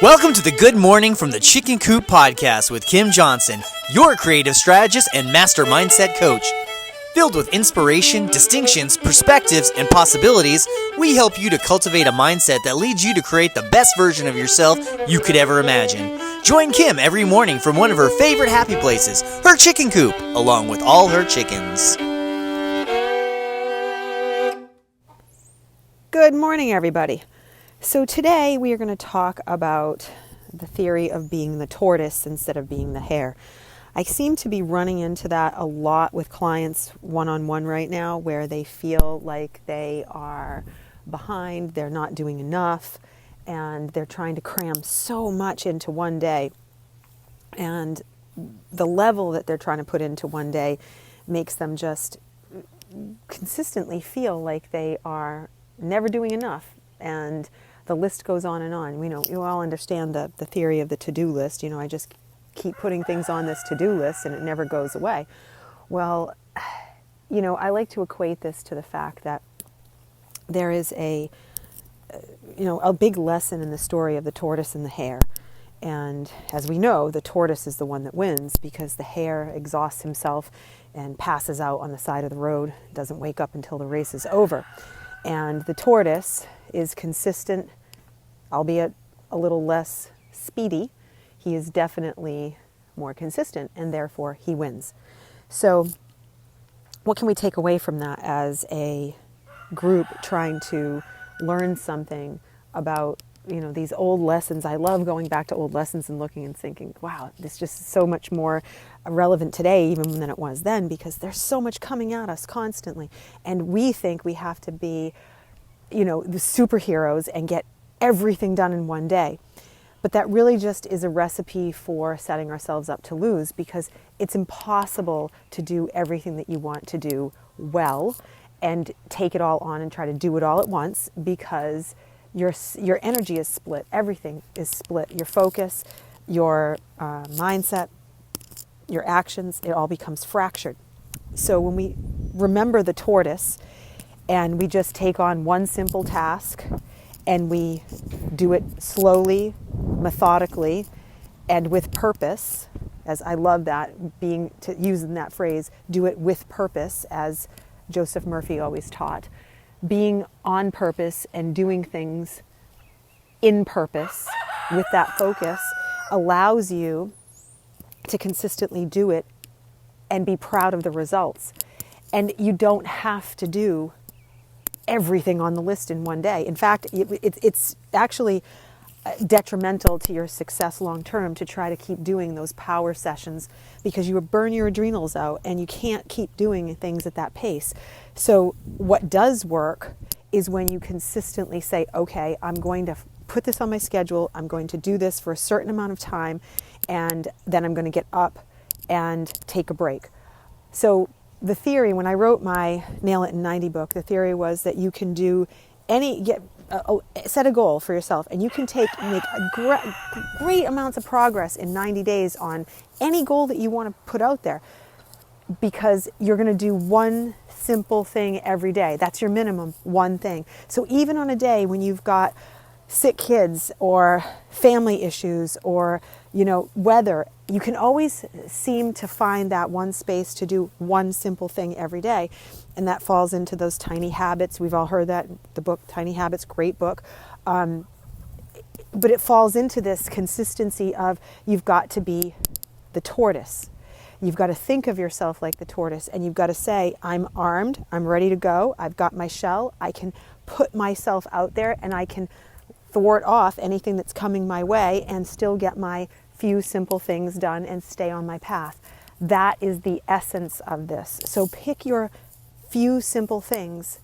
Welcome to the Good Morning from the Chicken Coop podcast with Kim Johnson, your creative strategist and master mindset coach. Filled with inspiration, distinctions, perspectives, and possibilities, we help you to cultivate a mindset that leads you to create the best version of yourself you could ever imagine. Join Kim every morning from one of her favorite happy places, her chicken coop, along with all her chickens. Good morning, everybody. So today we are going to talk about the theory of being the tortoise instead of being the hare. I seem to be running into that a lot with clients one-on-one right now, where they feel like they are behind, they're not doing enough, and they're trying to cram so much into one day. And the level that they're trying to put into one day makes them just consistently feel like they are never doing enough. And the list goes on and on. You all understand the theory of the to-do list. I just keep putting things on this to-do list and it never goes away. Well, I like to equate this to the fact that there is a big lesson in the story of the tortoise and the hare. And as we know, the tortoise is the one that wins because the hare exhausts himself and passes out on the side of the road, doesn't wake up until the race is over. And the tortoise is consistent, albeit a little less speedy. He is definitely more consistent, and therefore he wins. So what can we take away from that as a group trying to learn something about, these old lessons? I love going back to old lessons and looking and thinking, wow, this is just so much more relevant today even than it was then, because there's so much coming at us constantly. And we think we have to be, the superheroes and get everything done in one day. But that really just is a recipe for setting ourselves up to lose, because it's impossible to do everything that you want to do well and take it all on and try to do it all at once, because your energy is split. Everything is split. Your focus, your mindset, your actions, it all becomes fractured. So when we remember the tortoise and we just take on one simple task and we do it slowly, methodically, and with purpose, as I love that, using that phrase, do it with purpose, as Joseph Murphy always taught. Being on purpose and doing things in purpose with that focus allows you to consistently do it and be proud of the results. And you don't have to do everything on the list in one day. In fact, it's actually detrimental to your success long term to try to keep doing those power sessions, because you burn your adrenals out and you can't keep doing things at that pace. So what does work is when you consistently say, okay, I'm going to put this on my schedule, I'm going to do this for a certain amount of time, and then I'm going to get up and take a break. So the theory, when I wrote my Nail It in 90 book, the theory was that you can do set a goal for yourself, and you can make great amounts of progress in 90 days on any goal that you want to put out there, because you're going to do one simple thing every day. That's your minimum, one thing. So even on a day when you've got sick kids or family issues or weather, you can always seem to find that one space to do one simple thing every day. And that falls into those tiny habits. We've all heard that, the book Tiny Habits, great book. But it falls into this consistency of you've got to be the tortoise. You've got to think of yourself like the tortoise, and you've got to say, I'm armed, I'm ready to go, I've got my shell, I can put myself out there and I can thwart off anything that's coming my way and still get my few simple things done and stay on my path. That is the essence of this. So pick your few simple things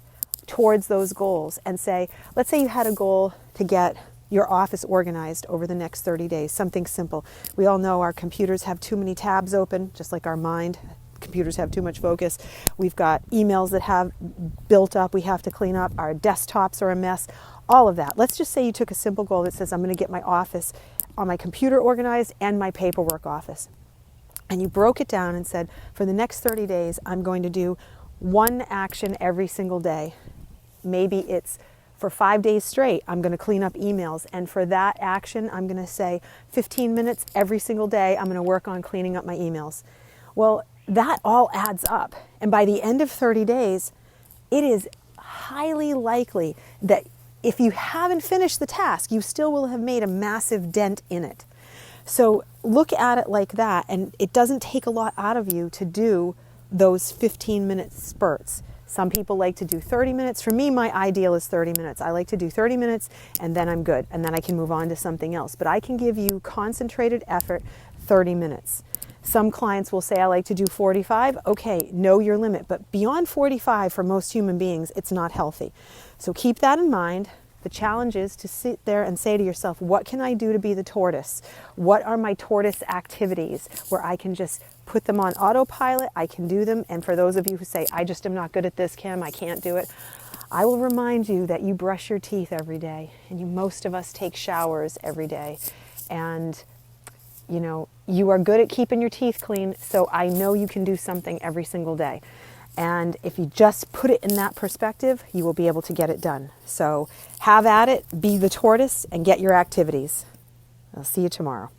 towards those goals and say, let's say you had a goal to get your office organized over the next 30 days, something simple. We all know our computers have too many tabs open, just like our mind. Computers have too much focus. We've got emails that have built up, we have to clean up. Our desktops are a mess. All of that. Let's just say you took a simple goal that says, I'm going to get my office on my computer organized and my paperwork office. And you broke it down and said, for the next 30 days, I'm going to do one action every single day. Maybe it's for 5 days straight, I'm going to clean up emails. And for that action, I'm going to say 15 minutes every single day, I'm going to work on cleaning up my emails. Well, that all adds up. And by the end of 30 days, it is highly likely that if you haven't finished the task, you still will have made a massive dent in it. So look at it like that, and it doesn't take a lot out of you to do those 15-minute spurts. Some people like to do 30 minutes. For me, my ideal is 30 minutes. I like to do 30 minutes and then I'm good. And then I can move on to something else. But I can give you concentrated effort, 30 minutes. Some clients will say, I like to do 45. Okay, know your limit. But beyond 45 for most human beings, it's not healthy. So keep that in mind. The challenge is to sit there and say to yourself, what can I do to be the tortoise? What are my tortoise activities where I can just put them on autopilot? I can do them. And for those of you who say, I just am not good at this, Kim, I can't do it, I will remind you that you brush your teeth every day, and most of us take showers every day. And you know, you are good at keeping your teeth clean, so I know you can do something every single day. And if you just put it in that perspective, you will be able to get it done. So have at it, be the tortoise, and get your activities. I'll see you tomorrow.